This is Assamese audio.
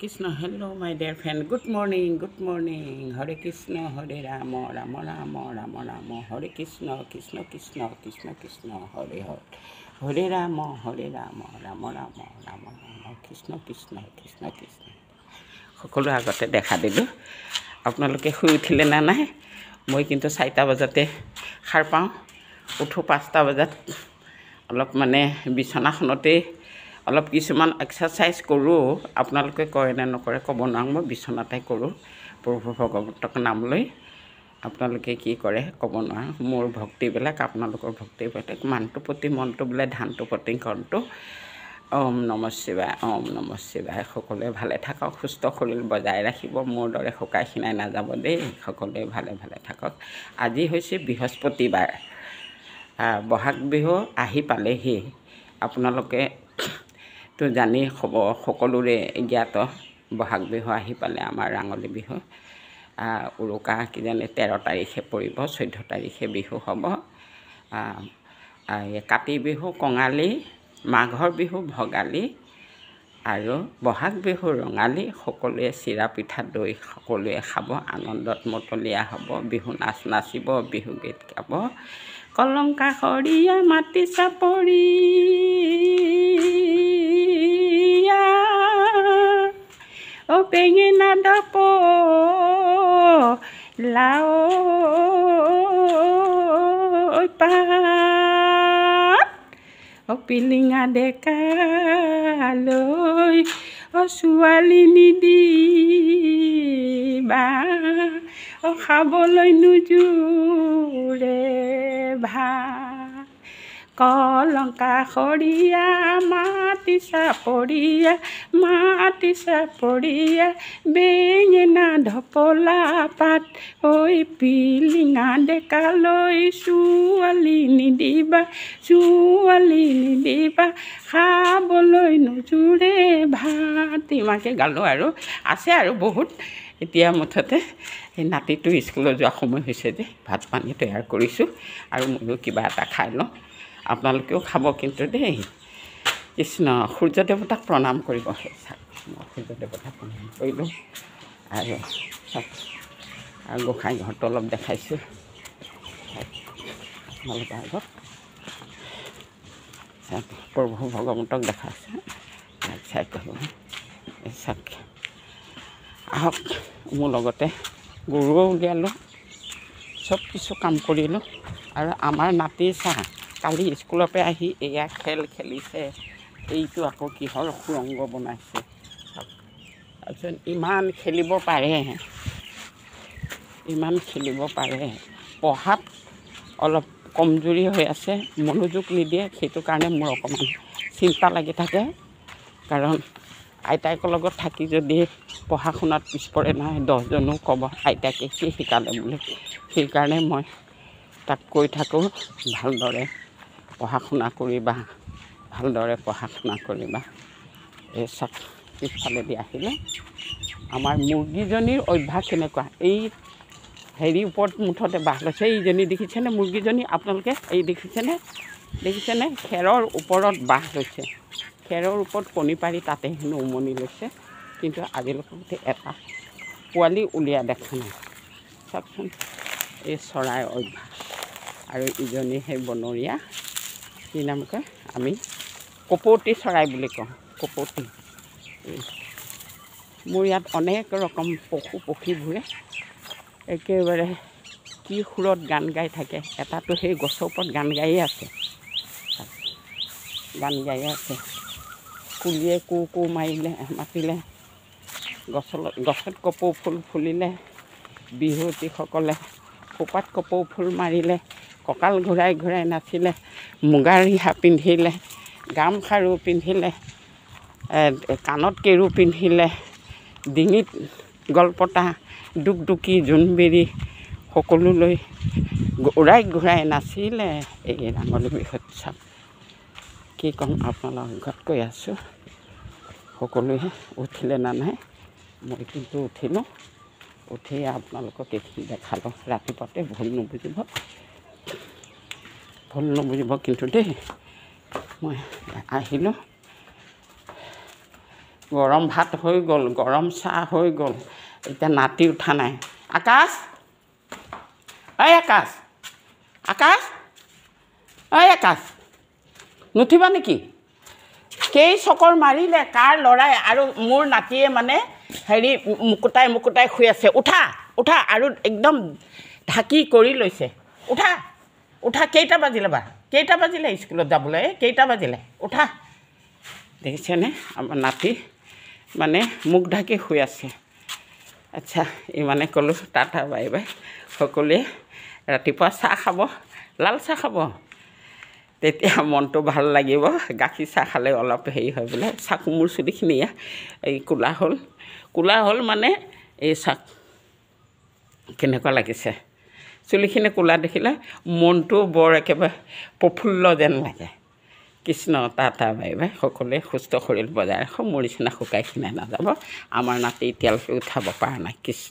Krishna, hello, my dear friend. Good morning, good morning. Hare Krishna, Hare Rama, Rama Rama, Rama Rama. Hare Krishna, Krishna Krishna, Krishna Krishna, Hare Hare. Hare Rama, Hare Rama, Rama Rama, Rama Rama. Krishna Krishna, Krishna Krishna. সকলো আগতে দেখা দিলোঁ আপোনালোকে শুই উঠিলে না নাই মই কিন্তু 4টা বজাতে সাৰ পাওঁ উঠো 5টা বজাত অলপ মানে বিছনাখনতে অলপ কিছুমান এক্সাৰসাইজ কৰোঁ আপোনালোকে কৰে না নকৰে ক'ব নোৱাৰো মই বিছনাতে কৰোঁ প্ৰভু ভগৱন্তক নাম লৈ আপোনালোকে কি কৰে ক'ব নোৱাৰো মোৰ ভক্তিবিলাক আপোনালোকৰ ভক্তিবিলাক মানটো প্ৰতি মনটো বোলে ধানটো প্ৰতি কৰণটো ওম নমঃ শিৱায় ওম নমঃ শিৱায় সকলোৱে ভালে থাকক সুস্থ শৰীৰ বজাই ৰাখিব মোৰ দৰে শুকাই খিনাই নাযাব দেই সকলোৱে ভালে ভালে থাকক আজি হৈছে বৃহস্পতিবাৰ বহাগ বিহু আহি পালেহি আপোনালোকে তো জানি সকলোৰে জ্ঞাত বহাগ বিহু আহি পালে আমাৰ ৰাঙলী বিহু উৰুকা কিজানি 13 তাৰিখে পৰিব 14 তাৰিখে বিহু হ'ব কাতি বিহু কঙালী মাঘৰ বিহু ভগালী আৰু বহাগ বিহু ৰঙালী সকলোৱে চিৰা পিঠা দৈ সকলোৱে খাব আনন্দত মতলীয়া হ'ব বিহু নাচ নাচিব বিহু গীত গাব কলংকা খৰিয়া মাটি চাপৰি ও বেঙেনা দপ লাও পাত ও পিলিঙা ডেকালৈ ও ছোৱালী নিদিবা ও খাবলৈ নোজোৰে ভাত কলংকা খৰিয়া মাটি চাপৰিয়া বেঙেনা ঢপলা পাত ঐ পিলিঙা ডেকালৈ ছোৱালী নিদিবা খাবলৈ নোজোৰে ভাত ইমানকৈ গালোঁ আৰু আছে আৰু বহুত এতিয়া মুঠতে এই নাতিটো স্কুলত যোৱা সময় হৈছে যে ভাত পানী তৈয়াৰ কৰিছোঁ আৰু ময়ো কিবা এটা খাই লওঁ আপোনালোকেও খাব কিন্তু দেই কৃষ্ণ সূৰ্য দেৱতাক প্ৰণাম কৰিব মই সূৰ্য দেৱতাক প্ৰণাম কৰিলোঁ আৰু গোসাঁই ঘৰটো অলপ দেখাইছোঁ আপোনালোকৰ আগত প্ৰভু ভগৱন্তক দেখাইছোঁ চাই কৰিব চাওক আহক মোৰ লগতে গৰুও উলিয়ালোঁ চব কিছু কাম কৰিলোঁ আৰু আমাৰ নাতি চাহ কালি স্কুলৰ পৰা আহি এয়া খেল খেলিছে এইটো আকৌ কিহৰ সুৰংগ বনাইছে তাৰপিছত ইমান খেলিব পাৰে পঢ়াত অলপ কমজুৰি হৈ আছে মনোযোগ নিদিয়ে সেইটো কাৰণে মোৰ অকণমান চিন্তা লাগি থাকে কাৰণ আইতাকৰ লগত থাকি যদি পঢ়া শুনাত পিছপৰে নহয় 10জনো ক'ব আইতাকে কি শিকালে বুলি সেইকাৰণে মই তাক কৈ থাকোঁ ভালদৰে পঢ়া শুনা কৰিবা এই চব পিছফালেদি আহিলে আমাৰ মুৰ্গীজনীৰ অভ্যাস কেনেকুৱা এই হেৰি ওপৰত মুঠতে বাহ লৈছে এইজনী দেখিছেনে মুৰ্গীজনী আপোনালোকে এই দেখিছেনে খেৰৰ ওপৰত বাহ লৈছে খেৰৰ ওপৰত কণী পাৰি তাতে হেনো উমনি লৈছে কিন্তু আজিলৈকে এটা পোৱালি উলিয়াই দেখা নাই চাওকচোন এই চৰাইৰ অভ্যাস আৰু ইজনী সেই বনৰীয়া কি নাম কয় আমি কপৌতী চৰাই বুলি কওঁ কপৌতী মোৰ ইয়াত অনেক ৰকম পক্ষীবোৰে একেবাৰে কি সুৰত গান গাই থাকে এটাতো সেই গছৰ ওপৰত গান গায়ে আছে কুলিয়ে কু মাতিলে গছত কপৌ ফুল ফুলিলে বিহুৱতীসকলে খোপাত কপৌ ফুল মাৰিলে কঁকাল ঘূৰাই নাচিলে মুগাৰ ৰিহা পিন্ধিলে গামখাৰু পিন্ধিলে কাণত কেৰু পিন্ধিলে ডিঙিত গলপতা দুকদুকি জোনবিৰি সকলোলৈ ঘূৰাই নাচিলে এই ৰাঙলী বিহুত চাওক কি ক'ম আপোনালোকৰ আগত কৈ আছোঁ সকলোৱে উঠিলে না নাই মই কিন্তু উঠিলোঁ উঠি আপোনালোকক এইখিনি দেখালোঁ ৰাতিপুৱাতে ভুল নুবুজিব কিন্তু দেই মই আহিলোঁ গৰম ভাত হৈ গ'ল, গৰম চাহ হৈ গ'ল, এতিয়া নাতি উঠা নাই। আকাশ, ঐ আকাশ, আকাশ, ঐ আকাশ, নুঠিবা নেকি? কেই চকৰ মাৰিলে কাৰ ল'ৰাই আৰু মোৰ নাতিয়ে মানে হেৰি মুকুটাই শুই আছে। উঠা উঠা, আৰু একদম ঢাকি কৰি লৈছে। উঠা উঠা, কেইটা বাজিলে বা? কেইটা বাজিলে স্কুলত যাবলৈ? কেইটা বাজিলে? উঠা। দেখিছেনে আমাৰ নাতি মানে মুখ ঢাকি শুই আছে। আচ্ছা, ইমানে ক'লোঁ, টাটা বাই বাই। সকলোৱে ৰাতিপুৱা চাহ খাব, লাল চাহ খাব, তেতিয়া মনটো ভাল লাগিব। গাখীৰ চাহ খালে অলপ হেৰি হয় বোলে। চাক মোৰ চুলিখিনি এই ক'লা হ'ল মানে এই চাক কেনেকুৱা লাগিছে, চুলিখিনি ক'লা দেখিলে মনটো বৰ একেবাৰে প্ৰফুল্ল যেন লাগে। Krishna, tata bye bye. সকলোৱে সুস্থ শৰীৰ বজাই ৰাখক, মোৰ নিচিনা শুকাই খিনাই নাযাব। আমাৰ নাতি এতিয়ালৈকে উঠাব পৰা নাই। কৃষ্ণ।